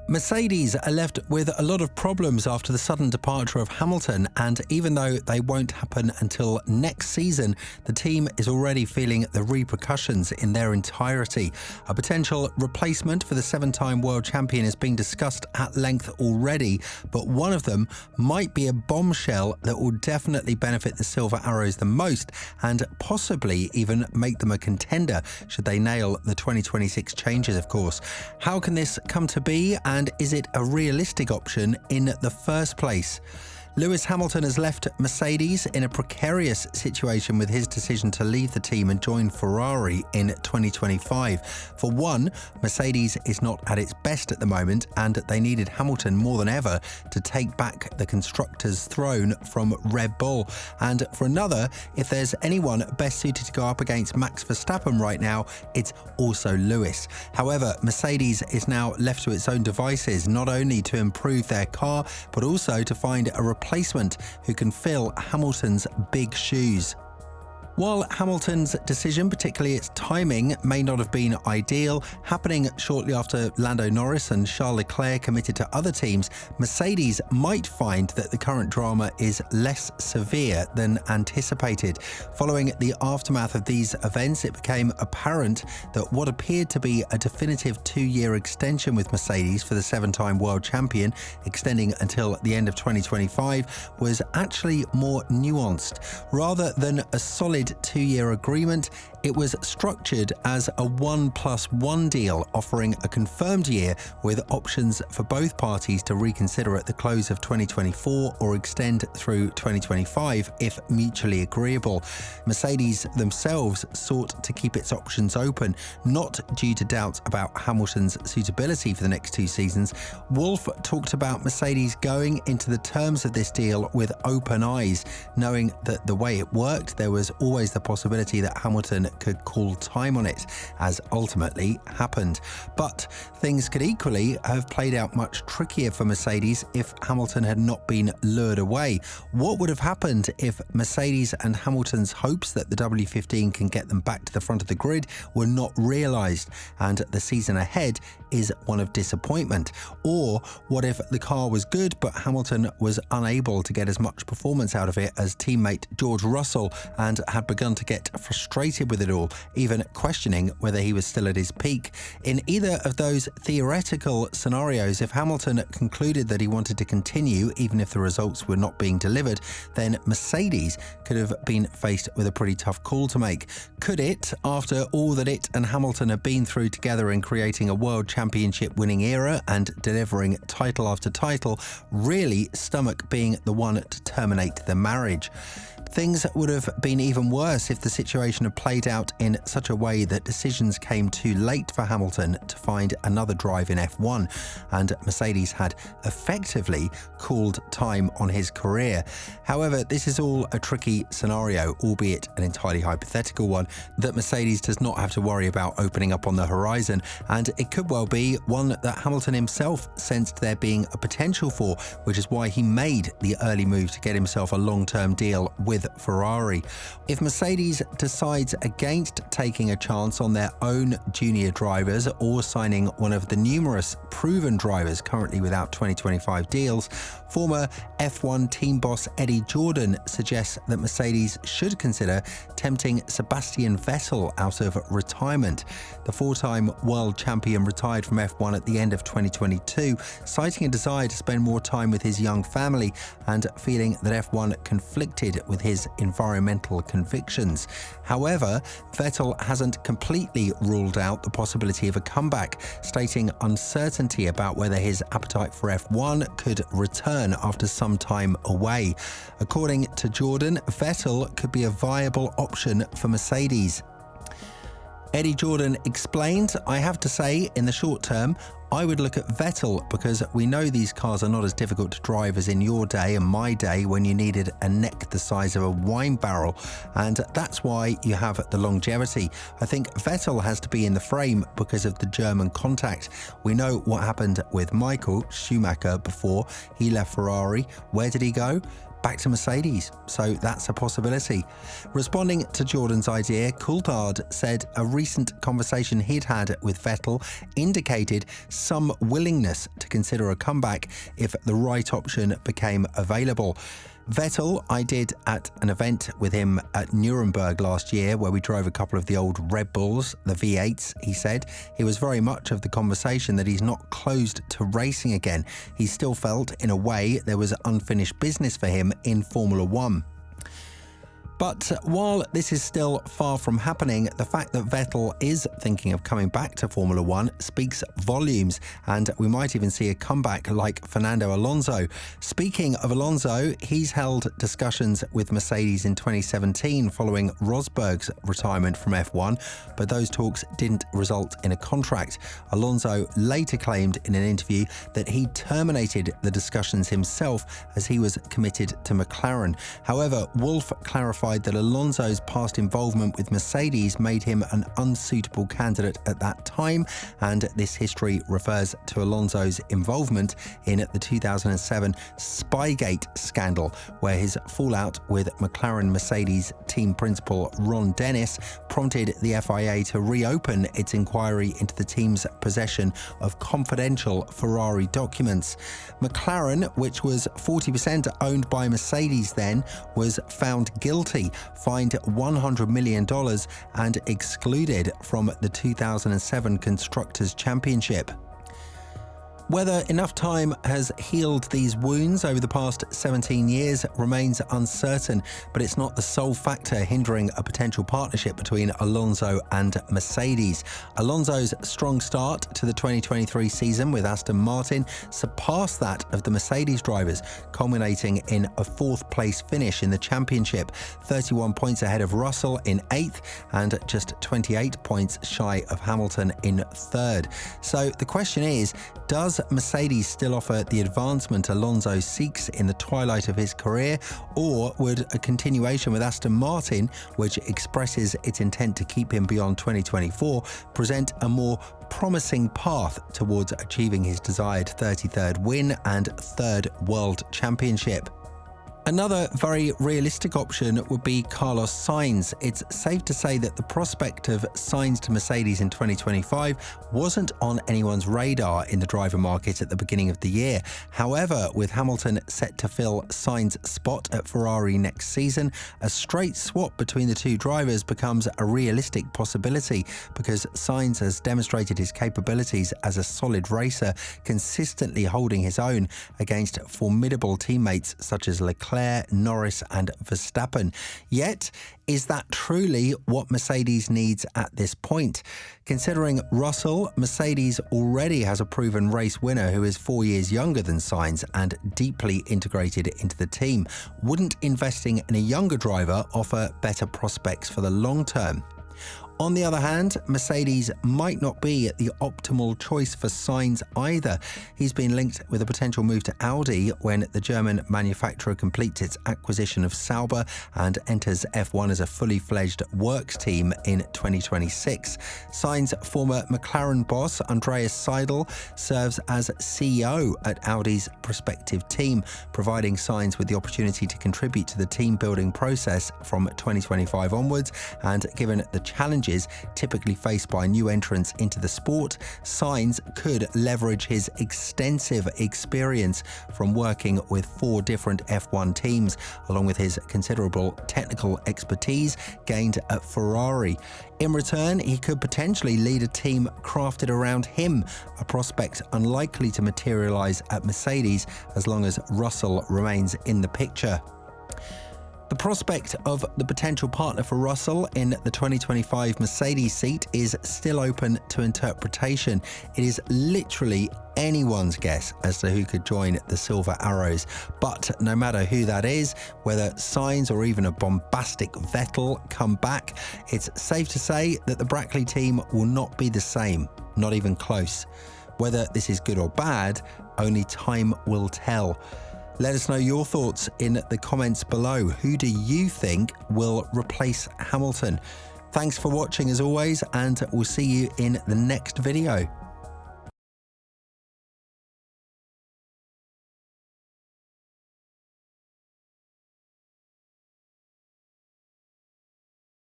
Mercedes are left with a lot of problems after the sudden departure of Hamilton, and even though they won't happen until next season, the team is already feeling the repercussions in their entirety. A potential replacement for the seven-time world champion is being discussed at length already, but one of them might be a bombshell that will definitely benefit the Silver Arrows the most and possibly even make them a contender should they nail the 2026 changes, of course. How can this come to be, and is it a realistic option in the first place? Lewis Hamilton has left Mercedes in a precarious situation with his decision to leave the team and join Ferrari in 2025. For one, Mercedes is not at its best at the moment, and they needed Hamilton more than ever to take back the constructors' throne from Red Bull. And for another, if there's anyone best suited to go up against Max Verstappen right now, it's also Lewis. However, Mercedes is now left to its own devices, not only to improve their car, but also to find a replacement who can fill Hamilton's big shoes. While Hamilton's decision, particularly its timing, may not have been ideal, happening shortly after Lando Norris and Charles Leclerc committed to other teams, Mercedes might find that the current drama is less severe than anticipated. Following the aftermath of these events, it became apparent that what appeared to be a definitive 2-year extension with Mercedes for the seven-time world champion, extending until the end of 2025, was actually more nuanced. Rather than a solid 2-year agreement, it was structured as a 1+1 deal, offering a confirmed year with options for both parties to reconsider at the close of 2024 or extend through 2025 if mutually agreeable. Mercedes themselves sought to keep its options open, not due to doubts about Hamilton's suitability for the next 2 seasons. Wolff talked about Mercedes going into the terms of this deal with open eyes, knowing that the way it worked, there was always the possibility that Hamilton could call time on it, as ultimately happened. But things could equally have played out much trickier for Mercedes if Hamilton had not been lured away. What would have happened if Mercedes and Hamilton's hopes that the W15 can get them back to the front of the grid were not realised, and the season ahead is one of disappointment? Or what if the car was good but Hamilton was unable to get as much performance out of it as teammate George Russell and had begun to get frustrated with it all, even questioning whether he was still at his peak? In either of those theoretical scenarios, if Hamilton concluded that he wanted to continue even if the results were not being delivered, then Mercedes could have been faced with a pretty tough call to make. Could it, after all that it and Hamilton have been through together in creating a world championship winning era and delivering title after title, really stomach being the one to terminate the marriage? Things would have been even worse if the situation had played out in such a way that decisions came too late for Hamilton to find another drive in F1, and Mercedes had effectively called time on his career. However, this is all a tricky scenario, albeit an entirely hypothetical one, that Mercedes does not have to worry about opening up on the horizon, and it could well be one that Hamilton himself sensed there being a potential for, which is why he made the early move to get himself a long-term deal with Ferrari. If Mercedes decides against taking a chance on their own junior drivers or signing one of the numerous proven drivers currently without 2025 deals, former F1 team boss Eddie Jordan suggests that Mercedes should consider tempting Sebastian Vettel out of retirement. The 4-time world champion retired from F1 at the end of 2022, citing a desire to spend more time with his young family and feeling that F1 conflicted with his environmental convictions. However, Vettel hasn't completely ruled out the possibility of a comeback, stating uncertainty about whether his appetite for F1 could return after some time away. According to Jordan, Vettel could be a viable option for Mercedes. Eddie Jordan explained, "I have to say, in the short term, I would look at Vettel because we know these cars are not as difficult to drive as in your day and my day when you needed a neck the size of a wine barrel, and that's why you have the longevity. I think Vettel has to be in the frame because of the German contact. We know what happened with Michael Schumacher before he left Ferrari. Where did he go? back to Mercedes, so that's a possibility. Responding to Jordan's idea, Coulthard said a recent conversation he'd had with Vettel indicated some willingness to consider a comeback if the right option became available. Vettel, I did at an event with him at Nuremberg last year where we drove a couple of the old Red Bulls, the V8s, he said. He was very much of the conversation that he's not closed to racing again. He still felt, in a way, there was unfinished business for him in Formula One. But while this is still far from happening, the fact that Vettel is thinking of coming back to Formula One speaks volumes, and we might even see a comeback like Fernando Alonso. Speaking of Alonso, he's held discussions with Mercedes in 2017 following Rosberg's retirement from F1, but those talks didn't result in a contract. Alonso later claimed in an interview that he terminated the discussions himself as he was committed to McLaren. However, Wolff clarified that Alonso's past involvement with Mercedes made him an unsuitable candidate at that time, and this history refers to Alonso's involvement in the 2007 Spygate scandal, where his fallout with McLaren Mercedes team principal Ron Dennis prompted the FIA to reopen its inquiry into the team's possession of confidential Ferrari documents. McLaren, which was 40% owned by Mercedes then, was found guilty, fined $100 million and excluded from the 2007 Constructors' Championship. Whether enough time has healed these wounds over the past 17 years remains uncertain, but it's not the sole factor hindering a potential partnership between Alonso and Mercedes. Alonso's strong start to the 2023 season with Aston Martin surpassed that of the Mercedes drivers, culminating in a fourth-place finish in the championship, 31 points ahead of Russell in 8th and just 28 points shy of Hamilton in 3rd. So the question is, does Mercedes still offer the advancement Alonso seeks in the twilight of his career, or would a continuation with Aston Martin, which expresses its intent to keep him beyond 2024, present a more promising path towards achieving his desired 33rd win and 3rd World Championship? Another very realistic option would be Carlos Sainz. It's safe to say that the prospect of Sainz to Mercedes in 2025 wasn't on anyone's radar in the driver market at the beginning of the year. However, with Hamilton set to fill Sainz's spot at Ferrari next season, a straight swap between the two drivers becomes a realistic possibility because Sainz has demonstrated his capabilities as a solid racer, consistently holding his own against formidable teammates such as Leclerc, Norris and Verstappen. Yet, is that truly what Mercedes needs at this point? Considering Russell, Mercedes already has a proven race winner who is 4 years younger than Sainz and deeply integrated into the team. Wouldn't investing in a younger driver offer better prospects for the long term? On the other hand, Mercedes might not be the optimal choice for Sainz either. He's been linked with a potential move to Audi when the German manufacturer completes its acquisition of Sauber and enters F1 as a fully fledged works team in 2026. Sainz's former McLaren boss, Andreas Seidel, serves as CEO at Audi's prospective team, providing Sainz with the opportunity to contribute to the team-building process from 2025 onwards, and given the challenges typically faced by new entrants into the sport, Sainz could leverage his extensive experience from working with 4 different F1 teams, along with his considerable technical expertise gained at Ferrari. In return, he could potentially lead a team crafted around him, a prospect unlikely to materialize at Mercedes as long as Russell remains in the picture. The prospect of the potential partner for Russell in the 2025 Mercedes seat is still open to interpretation. It is literally anyone's guess as to who could join the Silver Arrows. But no matter who that is, whether Sainz or even a bombastic Vettel come back, it's safe to say that the Brackley team will not be the same, not even close. Whether this is good or bad, only time will tell. Let us know your thoughts in the comments below. Who do you think will replace Hamilton? Thanks for watching as always, and we'll see you in the next video.